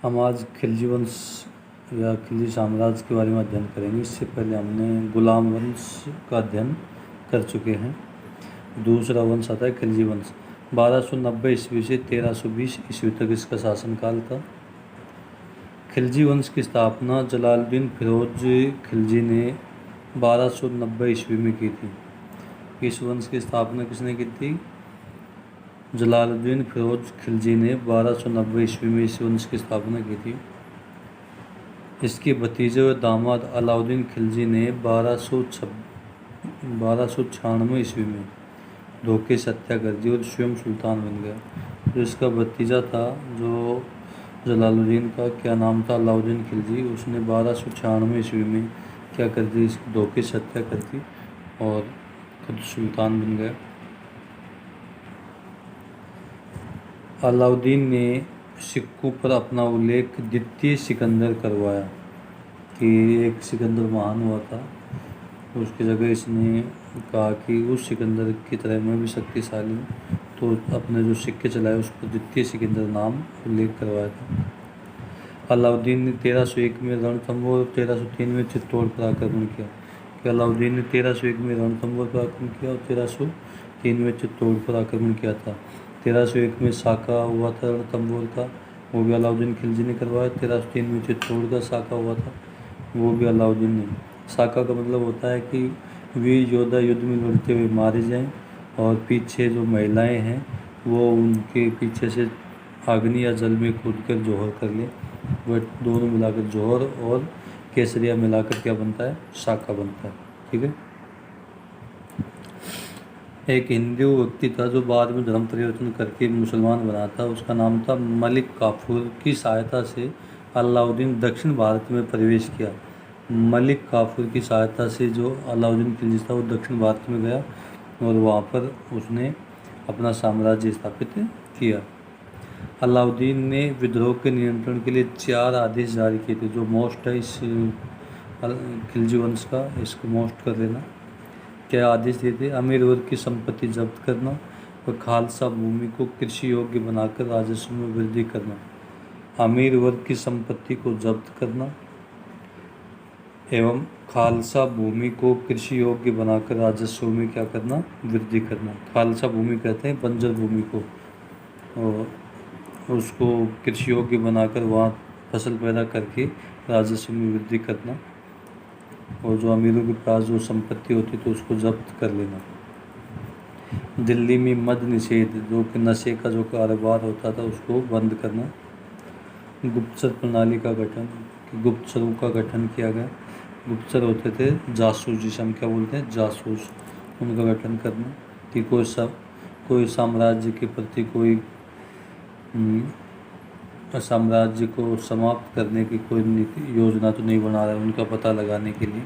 हम आज खिलजी वंश या खिलजी साम्राज्य के बारे में अध्ययन करेंगे। इससे पहले हमने गुलाम वंश का अध्ययन कर चुके हैं। दूसरा वंश आता है खिलजी वंश। 1290 ईस्वी से 1320 ईस्वी तक इसका शासनकाल था। खिलजी वंश की स्थापना जलालुद्दीन फिरोज खिलजी ने 1290 ईस्वी में की थी। इस वंश की स्थापना किसने की थी? जलालुद्दीन फिरोज खिलजी ने 1290 ईस्वी में इस वंश की स्थापना की थी। इसके भतीजे व दामाद अलाउद्दीन खिलजी ने 1296 ईस्वी में धोखे से हत्या कर दी और स्वयं सुल्तान बन गया। जो इसका भतीजा था, जो जलालुद्दीन का क्या नाम था, अलाउद्दीन खिलजी, उसने 1296 ईस्वी में क्या कर दी, इसकी धोखे से हत्या कर दी और खुद सुल्तान बन गया। अलाउद्दीन ने सिक्कों पर अपना उल्लेख द्वितीय सिकंदर करवाया कि एक सिकंदर महान हुआ था, उसकी जगह इसने कहा कि उस सिकंदर की तरह मैं भी शक्तिशाली हूँ, तो अपने जो सिक्के चलाए उस पर द्वितीय सिकंदर नाम उल्लेख करवाया था। अलाउद्दीन ने 1301 में रणथंभौर और 1303 में चित्तौड़ पर आक्रमण किया। अलाउद्दीन ने 1301 में रणथंभौर पर आक्रमण किया और 1303 में चित्तौड़ पर आक्रमण किया था। 1301 में साका हुआ था रणथंभौर का, वो भी अलाउद्दीन खिलजी ने करवाया। 1303 में चित्तौड़ का साका हुआ था, वो भी अलाउद्दीन ने। साका का मतलब होता है कि वीर योद्धा युद्ध में लड़ते हुए मारे जाएं और पीछे जो महिलाएं हैं वो उनके पीछे से अग्नि या जल में कूदकर जौहर कर ले। वह दोनों मिलाकर जौहर और केसरिया मिलाकर क्या बनता है? साका बनता है। ठीक है। एक हिंदू व्यक्ति था जो बाद में धर्म परिवर्तन करके मुसलमान बना था। उसका नाम था मलिक काफूर। की सहायता से अलाउद्दीन दक्षिण भारत में प्रवेश किया। मलिक काफूर की सहायता से जो अलाउद्दीन खिलजी था वो दक्षिण भारत में गया और वहाँ पर उसने अपना साम्राज्य स्थापित किया। अलाउद्दीन ने विद्रोह के नियंत्रण के लिए 4 आदेश जारी किए थे। जो मोस्ट है इस खिलजी वंश का, इसको मोस्ट कर लेना। क्या आदेश दिए थे? अमीर वर्ग की संपत्ति जब्त करना और खालसा भूमि को कृषि योग्य बनाकर राजस्व में वृद्धि करना। अमीर वर्ग की संपत्ति को जब्त करना एवं खालसा भूमि को कृषि योग्य बनाकर राजस्व में क्या करना? वृद्धि करना। खालसा भूमि कहते हैं बंजर भूमि को, और उसको कृषि योग्य बनाकर वहाँ फसल पैदा करके राजस्व में वृद्धि करना। और जो अमीरों के पास जो संपत्ति होती तो उसको जब्त कर लेना। दिल्ली में मद्य निषेध, जो कि नशे का जो कारोबार होता था, उसको बंद करना। गुप्तचर प्रणाली का गठन, गुप्तचरों का गठन किया गया। गुप्तचर होते थे जासूस, जिसे हम क्या बोलते हैं? जासूस। उनका गठन करना कि कोई साम्राज्य के प्रति कोई साम्राज्य को समाप्त करने की कोई योजना तो नहीं बना रहा है, उनका पता लगाने के लिए।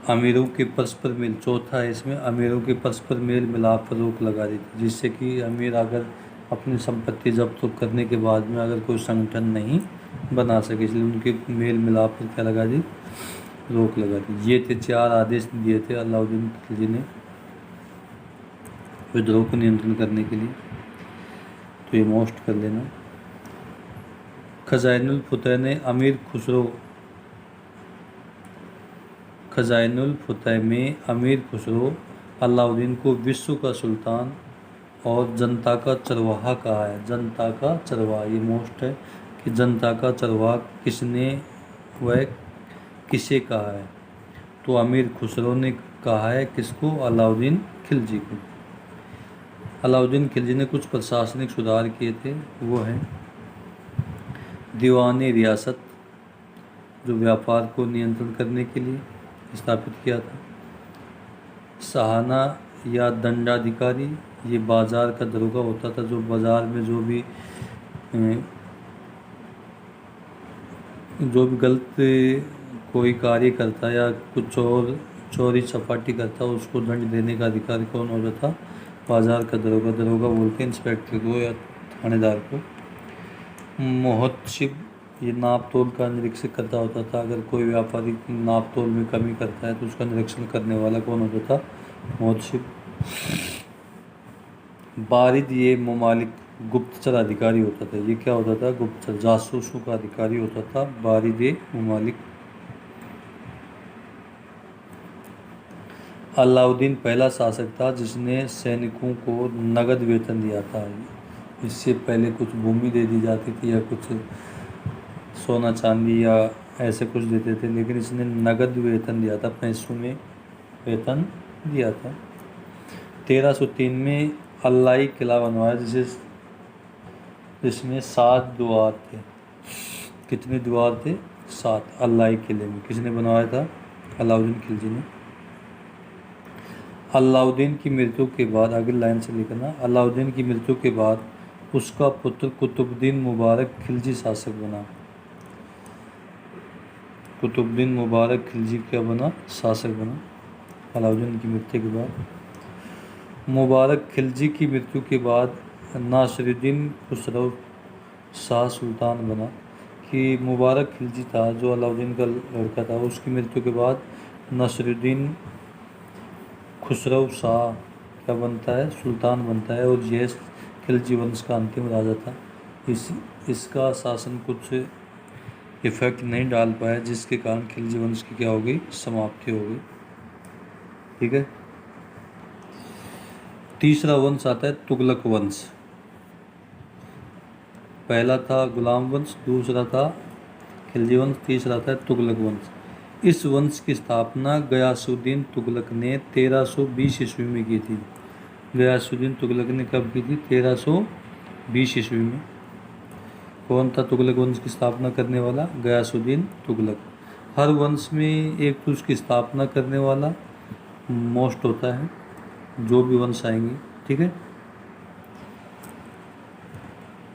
अमीरों के परस्पर मेल, चौथा है इसमें, अमीरों के परस्पर मेल मिलाप पर रोक लगा दी थी, जिससे कि अमीर अगर अपनी संपत्ति जब्त करने के बाद में अगर कोई संगठन नहीं बना सके, इसलिए उनके मेल मिलाप पर क्या लगा दी? रोक लगा दी। ये थे 4 आदेश दिए थे अलाउद्दीन खिलजी ने विद्रोह को नियंत्रण करने के लिए, तो ये मोस्ट कर लेना। खजाइनुल फतह में अमीर खुसरो अलाउद्दीन को विश्व का सुल्तान और जनता का चरवाहा कहा है। जनता का चरवाहा, ये मोस्ट है कि जनता का चरवाहा किसने व किसे कहा है? तो अमीर खुसरो ने कहा है। किसको? अलाउद्दीन खिलजी को। अलाउद्दीन खिलजी ने कुछ प्रशासनिक सुधार किए थे, वो हैं दीवानी रियासत, जो व्यापार को नियंत्रण करने के लिए स्थापित किया था। सहाना या दंडाधिकारी, ये बाजार का दरोगा होता था, जो बाजार में जो भी गलत कोई कार्य करता या कुछ और चोरी चपाटी करता, उसको दंड देने का अधिकार कौन होता था? बाजार का दरोगा। दरोगा बोलते हैं इंस्पेक्टर को या थानेदार को। महोत्सव, ये नाप तोल का निरीक्षण करता होता था। अगर कोई व्यापारी नाप तोल में कमी करता है तो उसका निरीक्षण करने वाला कौन होता था? महोत्सव। बारिद, ये गुप्तचर अधिकारी होता था। ये क्या होता था? गुप्तचर, जासूसों का अधिकारी होता था बारिद ममालिक। अलाउद्दीन पहला शासक था जिसने सैनिकों को नगद वेतन दिया था। इससे पहले कुछ भूमि दे दी जाती थी या कुछ सोना चांदी या ऐसे कुछ देते थे, लेकिन इसने नगद वेतन दिया था, पैसों में वेतन दिया था। 1303 में अल्लाई किला बनवाया जिसमें 7 द्वार थे। कितने द्वार थे? 7। अल्लाई किले में किसने बनवाया था? अलाउद्दीन खिलजी ने। अलाउद्दीन की मृत्यु के बाद, आगे लाइन से लिखना, अलाउद्दीन की मृत्यु के बाद उसका पुत्र कुतुबुद्दीन मुबारक खिलजी शासक बना। कुतुबुद्दीन मुबारक खिलजी क्या बना? शासक बना अलाउद्दीन की मृत्यु के बाद। मुबारक खिलजी की मृत्यु के बाद नासिरुद्दीन खुसरो शाह सुल्तान बना। कि मुबारक खिलजी था जो अलाउद्दीन का लड़का था, उसकी मृत्यु के बाद नासिरुद्दीन खुसरो शाह क्या बनता है? सुल्तान बनता है, और यह खिलजी वंश का अंतिम राजा था। इसका शासन कुछ इफेक्ट नहीं डाल पाया, जिसके कारण खिलजी वंश की क्या हो गई? समाप्ति हो गई। ठीक है। तीसरा वंश आता है तुगलक वंश। पहला था गुलाम वंश, दूसरा था खिलजी वंश, तीसरा था तुगलक वंश। इस वंश की स्थापना गयासुद्दीन तुगलक ने 1320 ईस्वी में की थी। गयासुद्दीन तुगलक ने कब की थी? 1320 ईस्वी में। कौन था तुगलक वंश की स्थापना करने वाला? गयासुद्दीन तुगलक। हर वंश में एक तो उसकी स्थापना करने वाला मोस्ट होता है, जो भी वंश आएंगे। ठीक है।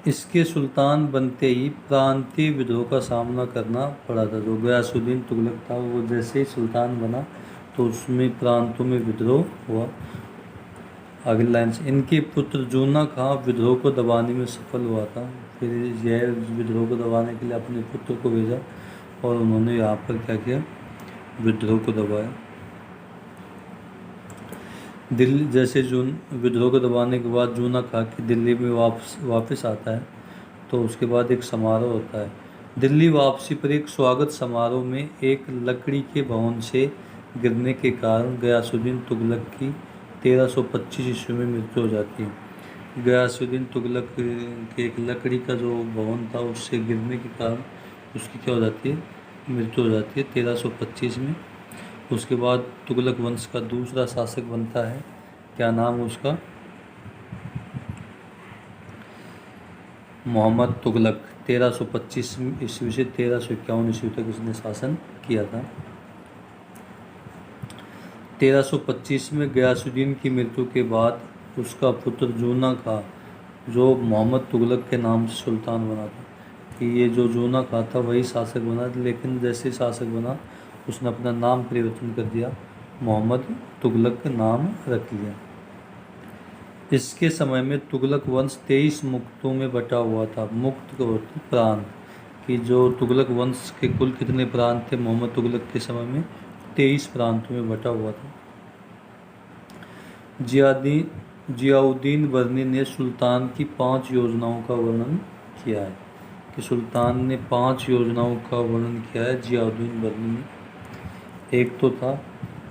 इसके सुल्तान बनते ही प्रांतीय विद्रोह का सामना करना पड़ा था। जो गयासुद्दीन तुगलक था, वो जैसे ही सुल्तान बना तो उसमें प्रांतों में विद्रोह हुआ। अगली लाइन से, इनके पुत्र जूना खां विद्रोह को दबाने में सफल हुआ था। फिर यह विद्रोह को दबाने के लिए अपने पुत्र को भेजा और उन्होंने यहाँ पर क्या किया? विद्रोह को दबाया। दिल्ली जैसे विद्रोह को दबाने के बाद जूना खां की दिल्ली में वापस आता है, तो उसके बाद एक समारोह होता है। दिल्ली वापसी पर एक स्वागत समारोह में एक लकड़ी के भवन से गिरने के कारण गयासुद्दीन तुगलक की 1325 ईस्वी में मृत्यु हो जाती है। गयासुद्दीन तुगलक के एक लकड़ी का जो भवन था, उससे गिरने के कारण उसकी क्या हो जाती है? मृत्यु हो जाती है 1325 में। उसके बाद तुगलक वंश का दूसरा शासक बनता है, क्या नाम उसका? मोहम्मद तुगलक। 1325 ईस्वी से 1351 ईस्वी तक उसने शासन किया था। 1325 में गयासुद्दीन की मृत्यु के बाद उसका पुत्र जूना खां, जो मोहम्मद तुगलक के नाम से सुल्तान बना था, कि ये जो जूना खां था वही शासक बना, लेकिन जैसे शासक बना उसने अपना नाम परिवर्तन कर दिया, मोहम्मद तुगलक नाम रख लिया। इसके समय में तुगलक वंश 23 मुक्तों में बटा हुआ था। मुक्त प्रांत, कि जो तुगलक वंश के कुल कितने प्रांत थे मोहम्मद तुगलक के समय में? 23 प्रांतों में बटा हुआ था। जियाउद्दीन बर्नी ने सुल्तान की 5 योजनाओं का वर्णन किया है। कि सुल्तान ने 5 योजनाओं का वर्णन किया है जियाउद्दीन बर्नी ने। एक तो था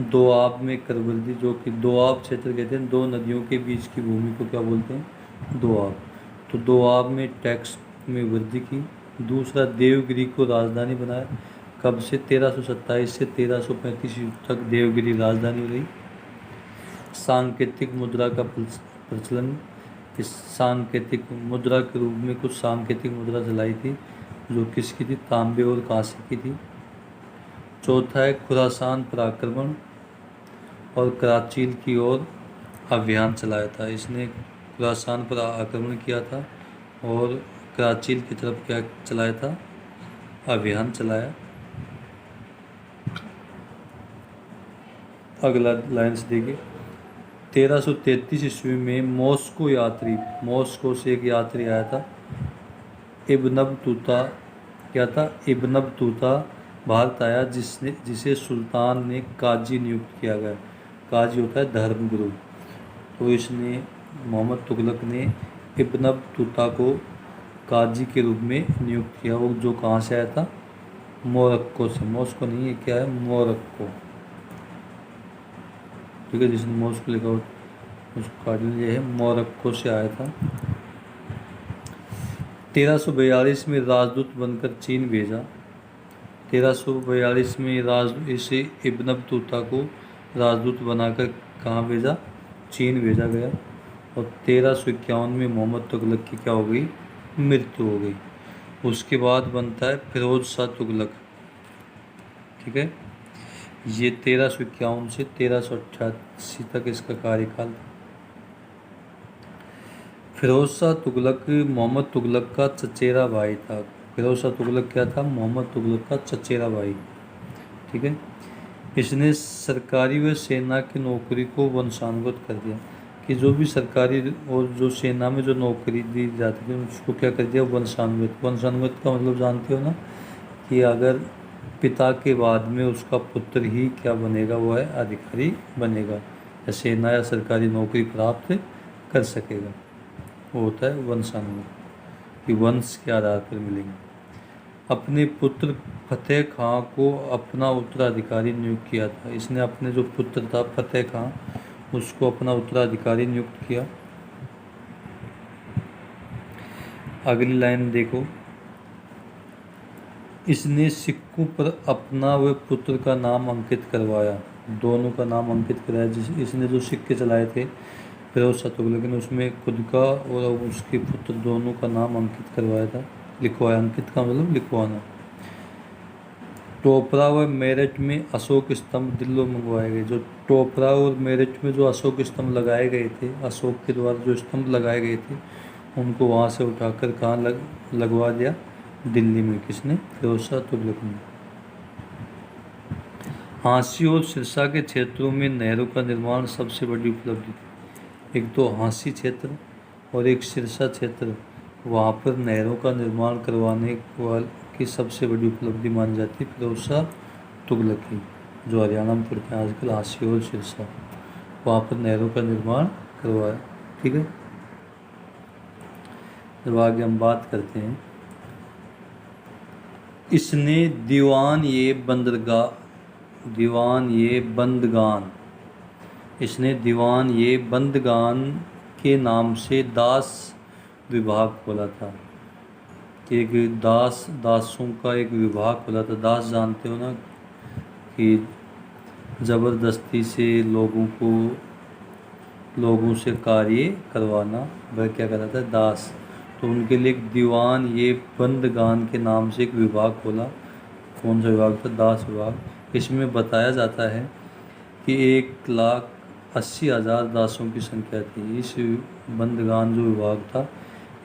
दोआब में करबल्दी, जो कि दोआब क्षेत्र कहते हैं, 2 नदियों के बीच की भूमि को क्या बोलते हैं? दोआब। तो दोआब में टैक्स में वृद्धि की। दूसरा, देवगिरी को राजधानी बनाया। कब से? 1327 से 1335 तक देवगिरी राजधानी रही। सांकेतिक मुद्रा का प्रचलन। इस सांकेतिक मुद्रा के रूप में कुछ सांकेतिक मुद्रा चलाई थी, जो किसकी थी? तांबे और कांसे की थी। चौथा है खुरासान पर आक्रमण और कराचील की ओर अभियान चलाया था। इसने खुरासान पर आक्रमण किया था और कराचील की तरफ क्या चलाया था? अभियान चलाया। अगला लाइन से देखिए, 1333 ईस्वी में मॉस्को से एक यात्री आया था, इब्न बतूता। क्या था? इब्न बतूता भारत आया, जिसे सुल्तान ने काजी नियुक्त किया गया। काजी होता है धर्मगुरु। तो इसने मोहम्मद तुगलक ने इब्न बतूता को काजी के रूप में नियुक्त किया। वो जो कहाँ से आया था? मोरक्को से। मॉस्को नहीं, ये क्या है? मोरक्को। ठीक है, जिसने मॉस्को लिखा हो उसको काट लीजिए। है मोरक्को से आया था। 1342 में राजदूत बनकर चीन भेजा। 1342 में इसे इब्न बतूता को राजदूत बनाकर कहाँ भेजा? चीन भेजा गया। और 1351 में मोहम्मद तुगलक की क्या हो गई? मृत्यु हो गई। उसके बाद बनता है फिरोज शाह तुगलक। ठीक है, ये 1351 से 1388 तक इसका कार्यकाल था। फिरोज शाह तुगलक मोहम्मद तुगलक का चचेरा भाई था। फिरोज शाह तुगलक क्या था? मोहम्मद तुगलक का चचेरा भाई। ठीक है, इसने सरकारी व सेना की नौकरी को वंशानुगत कर दिया, कि जो भी सरकारी और जो सेना में जो नौकरी दी जाती थी उसको क्या कर दिया? वंशानुगत। वंशानुगत का मतलब जानते हो ना, कि अगर पिता के बाद में उसका पुत्र ही क्या बनेगा? वो है अधिकारी बनेगा, या सेना या सरकारी नौकरी प्राप्त कर सकेगा। वो होता है वंशानुगत, कि वंश के आधार पर मिलेंगे। अपने पुत्र फतेह खां को अपना उत्तराधिकारी नियुक्त किया था। इसने अपने जो पुत्र था फतेह खां, उसको अपना उत्तराधिकारी नियुक्त किया। अगली लाइन देखो, इसने सिक्कों पर अपना व पुत्र का नाम अंकित करवाया। दोनों का नाम अंकित कराया। जिस इसने जो सिक्के चलाए थे फिरोज शाह तुगलक ने, उसमें खुद का और उसके पुत्र दोनों का नाम अंकित करवाया था, लिखवाया। अंकित का मतलब लिखवाना। टोपरा व मेरठ में अशोक स्तंभ दिल्ली मंगवाए गए। जो टोपरा और मेरठ में जो अशोक स्तंभ लगाए गए थे, अशोक के द्वारा जो स्तंभ लगाए गए थे, उनको वहाँ से उठाकर कहाँ लगवा दिया? दिल्ली में। किसने? फिरोज शाह तुगलक ने। हाँसी और सिरसा के क्षेत्रों में नहरों का निर्माण सबसे बड़ी उपलब्धि थी। एक तो हाँसी क्षेत्र और एक सिरसा क्षेत्र, वहाँ पर नहरों का निर्माण करवाने की सबसे बड़ी उपलब्धि मानी जाती है फिरोज शाह तुगलक की, जो हरियाणा में पड़ते हैं आजकल, हाँसी और सिरसा। वहाँ पर नहरों का निर्माण करवाया। ठीक है, जब आगे हम बात करते हैं, इसने इसने दीवान ये बंदगान के नाम से दास विभाग खोला था। एक दासों का एक विभाग खोला था। दास जानते हो ना, कि ज़बरदस्ती से लोगों से कार्य करवाना, वह क्या कहलाता है? दास। तो उनके लिए एक दीवान ये बंदगान के नाम से एक विभाग खोला। कौन सा विभाग था? दास विभाग। इसमें बताया जाता है कि 1,80,000 दासों की संख्या थी। इस बंदगान जो विभाग था,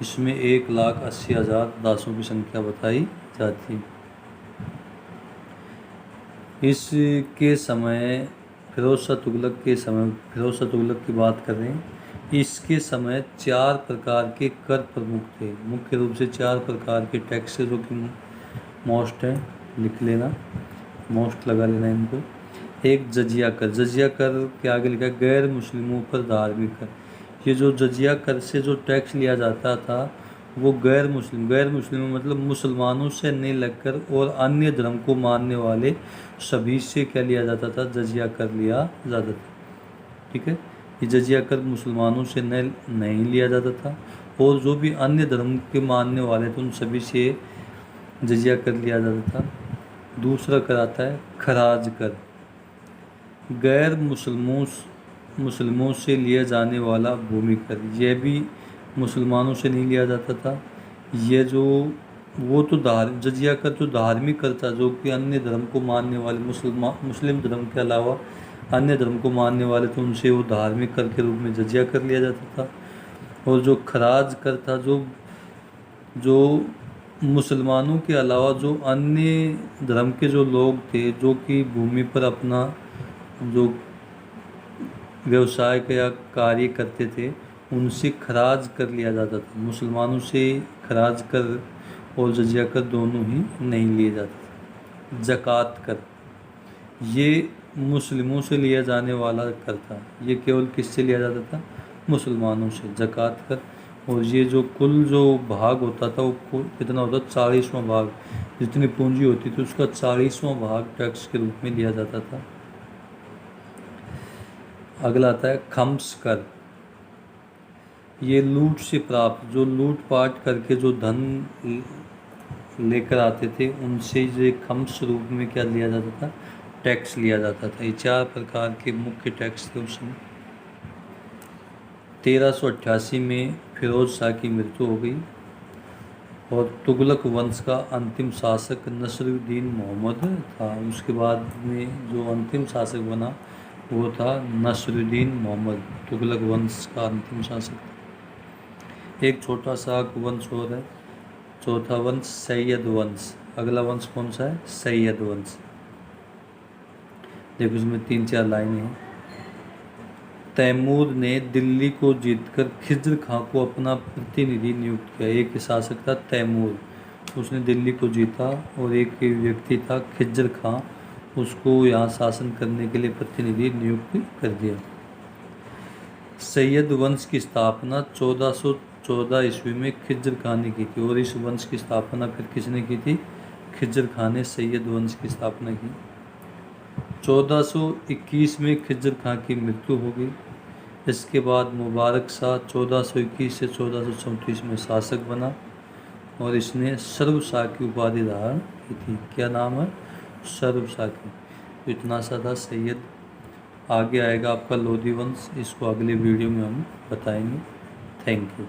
इसमें 1,80,000 दासों की संख्या बताई जाती है। इसके समय फिरोज शाह तुगलक की बात कर रहे हैं। इसके समय 4 प्रकार के कर प्रमुख थे। मुख्य रूप से 4 प्रकार के टैक्स जो कि मोस्ट है, लिख लेना, मोस्ट लगा लेना इनको। एक जजिया कर। जजिया कर के आगे लिखा है गैर मुस्लिमों पर धार्मिक कर। ये जो जजिया कर से जो टैक्स लिया जाता था, वो गैर मुस्लिम मतलब मुसलमानों से नहीं लगकर और अन्य धर्म को मानने वाले सभी से क्या लिया जाता था? जजिया कर लिया जाता था। ठीक है, ये जजिया कर मुसलमानों से नहीं लिया जाता था, और जो भी अन्य धर्म के मानने वाले थे उन सभी से जजिया कर लिया जाता था। दूसरा कर आता है खराज कर। गैर मुसलमानों से लिया जाने वाला भूमि कर, यह भी मुसलमानों से नहीं लिया जाता था। ये जो वो तो जजिया कर जो धार्मिक कर था, जो कि अन्य धर्म को मानने वाले मुस्लिम धर्म के अलावा अन्य धर्म को मानने वाले थे, उनसे वो धार्मिक कर के रूप में जजिया कर लिया जाता था। और जो खराज कर था, जो मुसलमानों के अलावा जो अन्य धर्म के जो लोग थे, जो कि भूमि पर अपना जो व्यवसाय या कार्य करते थे, उनसे खराज कर लिया जाता था। मुसलमानों से खराज कर और जजिया कर दोनों ही नहीं लिए जाते थे। ज़कात कर, ये मुस्लिमों से लिया जाने वाला कर था। ये केवल किससे लिया जाता था? मुसलमानों से। ज़कात कर और ये जो कुल जो भाग होता था वो कितना होता, 40वां भाग, जितनी पूंजी होती थी उसका 40वां भाग टैक्स के रूप में लिया जाता था। अगला आता है खम्स कर। ये लूट से प्राप्त, जो लूट पाट करके जो धन लेकर आते थे उनसे जो खम्स रूप में क्या लिया जाता था, टैक्स लिया जाता था। ये 4 प्रकार के मुख्य टैक्स थे उस समय। 1388 में फिरोज शाह की मृत्यु हो गई और तुगलक वंश का अंतिम शासक नसरुद्दीन मोहम्मद था। उसके बाद में जो अंतिम शासक बना वो था नसरुद्दीन मोहम्मद, तुगलक वंश का अंतिम शासक। एक छोटा सा वंश और है, चौथा वंश सैयद वंश। अगला वंश कौन सा है, सैयद वंश। देखो इसमें 3-4 लाइनें हैं। तैमूर ने दिल्ली को जीतकर खिज्र खां को अपना प्रतिनिधि नियुक्त किया। एक शासक था तैमूर, उसने दिल्ली को जीता, और एक व्यक्ति था खिज्र खां, उसको यहाँ शासन करने के लिए प्रतिनिधि नियुक्त कर दिया। सैयद वंश की स्थापना 1414 ईस्वी में खिज्र खां ने की थी, और इस वंश की स्थापना फिर किसने की थी, खिज्र खां ने सैयद वंश की स्थापना की। 1421 में खिज्र खां की मृत्यु हो गई। इसके बाद मुबारक शाह 1421 से 1434 में शासक बना, और इसने सर्व शाह की उपाधि धारण की थी। क्या नाम है, सर्व शाह की। तो इतना सा था सैयद। आगे आएगा आपका लोधी वंश, इसको अगले वीडियो में हम बताएंगे। Thank you.